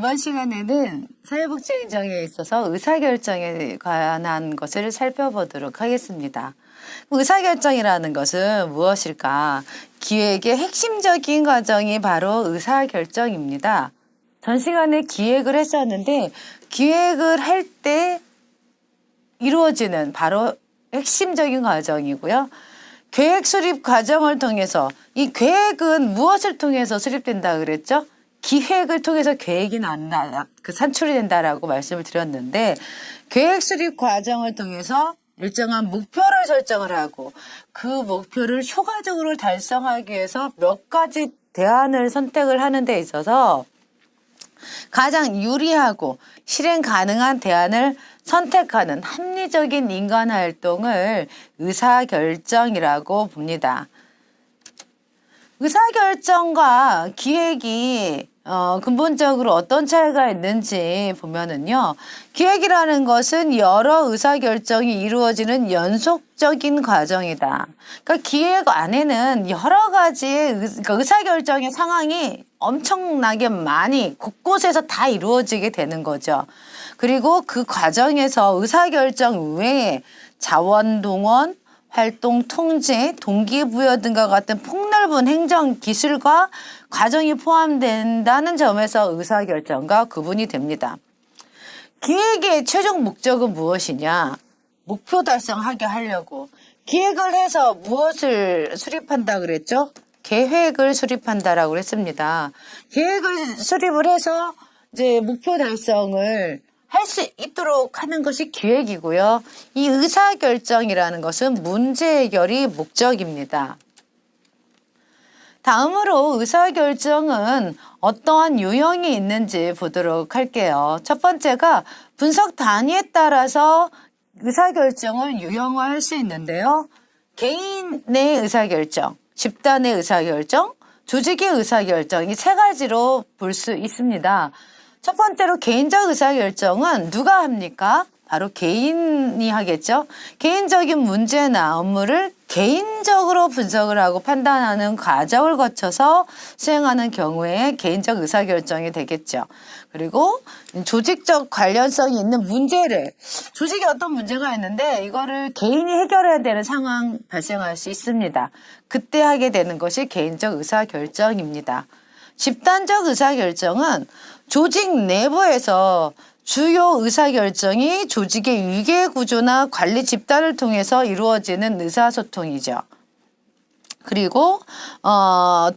이번 시간에는 사회복지행정에 있어서 의사결정에 관한 것을 살펴보도록 하겠습니다. 의사결정이라는 것은 무엇일까? 기획의 핵심적인 과정이 바로 의사결정입니다. 전 시간에 기획을 했었는데 기획을 할 때 이루어지는 바로 핵심적인 과정이고요. 계획 수립 과정을 통해서 이 계획은 무엇을 통해서 수립된다 그랬죠? 기획을 통해서 계획이 난다, 산출이 된다라고 말씀을 드렸는데 계획 수립 과정을 통해서 일정한 목표를 설정을 하고 그 목표를 효과적으로 달성하기 위해서 몇 가지 대안을 선택을 하는 데 있어서 가장 유리하고 실행 가능한 대안을 선택하는 합리적인 인간 활동을 의사결정이라고 봅니다. 의사결정과 기획이 근본적으로 어떤 차이가 있는지 보면은요. 기획이라는 것은 여러 의사결정이 이루어지는 연속적인 과정이다. 그러니까 기획 안에는 여러 가지의 의사결정의 상황이 엄청나게 많이 곳곳에서 다 이루어지게 되는 거죠. 그리고 그 과정에서 의사결정 외에 자원동원, 활동 통제, 동기부여 등과 같은 폭넓은 행정 기술과 과정이 포함된다는 점에서 의사결정과 구분이 됩니다. 기획의 최종 목적은 무엇이냐? 목표 달성하게 하려고 기획을 해서 무엇을 수립한다 그랬죠? 계획을 수립한다라고 했습니다. 계획을 수립을 해서 이제 목표 달성을 할 수 있도록 하는 것이 기획이고요. 이 의사결정이라는 것은 문제 해결이 목적입니다. 다음으로 의사결정은 어떠한 유형이 있는지 보도록 할게요. 첫 번째가 분석 단위에 따라서 의사결정을 유형화할 수 있는데요. 개인의 의사결정, 집단의 의사결정, 조직의 의사결정 이 세 가지로 볼 수 있습니다. 첫 번째로 개인적 의사결정은 누가 합니까? 바로 개인이 하겠죠. 개인적인 문제나 업무를 개인적으로 분석을 하고 판단하는 과정을 거쳐서 수행하는 경우에 개인적 의사결정이 되겠죠. 그리고 조직적 관련성이 있는 문제를 조직에 어떤 문제가 있는데 이거를 개인이 해결해야 되는 상황 발생할 수 있습니다. 그때 하게 되는 것이 개인적 의사결정입니다. 집단적 의사결정은 조직 내부에서 주요 의사결정이 조직의 위계구조나 관리 집단을 통해서 이루어지는 의사소통이죠. 그리고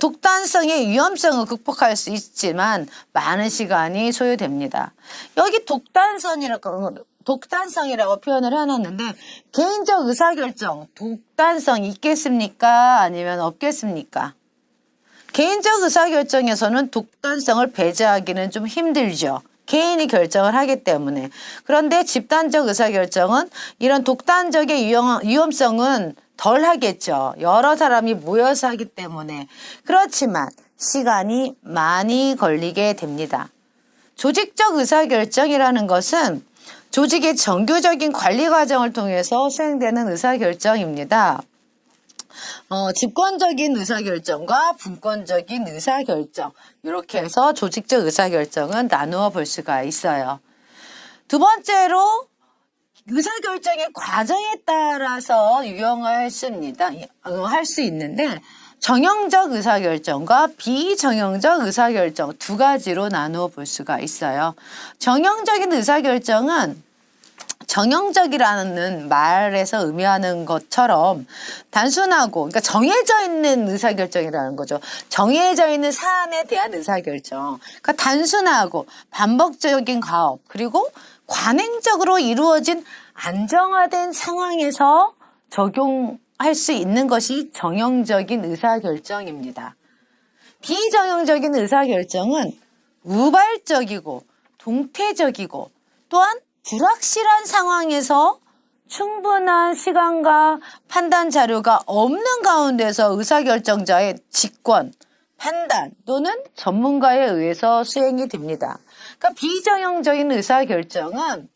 독단성의 위험성을 극복할 수 있지만 많은 시간이 소요됩니다. 여기 독단성이라고 표현을 해놨는데 개인적 의사결정, 독단성 있겠습니까? 아니면 없겠습니까? 개인적 의사결정에서는 독단성을 배제하기는 좀 힘들죠. 개인이 결정을 하기 때문에. 그런데 집단적 의사결정은 이런 독단적의 위험성은 덜 하겠죠. 여러 사람이 모여서 하기 때문에. 그렇지만 시간이 많이 걸리게 됩니다. 조직적 의사결정이라는 것은 조직의 정규적인 관리 과정을 통해서 수행되는 의사결정입니다. 집권적인 의사결정과 분권적인 의사결정 이렇게 해서 조직적 의사결정은 나누어 볼 수가 있어요. 두 번째로 의사결정의 과정에 따라서 유형화할 수 있는데 정형적 의사결정과 비정형적 의사결정 두 가지로 나누어 볼 수가 있어요. 정형적인 의사결정은 정형적이라는 말에서 의미하는 것처럼 단순하고 그러니까 정해져 있는 의사결정이라는 거죠. 정해져 있는 사안에 대한 의사결정. 그러니까 단순하고 반복적인 과업 그리고 관행적으로 이루어진 안정화된 상황에서 적용할 수 있는 것이 정형적인 의사결정입니다. 비정형적인 의사결정은 우발적이고 동태적이고 또한 불확실한 상황에서 충분한 시간과 판단 자료가 없는 가운데서 의사결정자의 직권, 판단 또는 전문가에 의해서 수행이 됩니다. 그러니까 비정형적인 의사결정은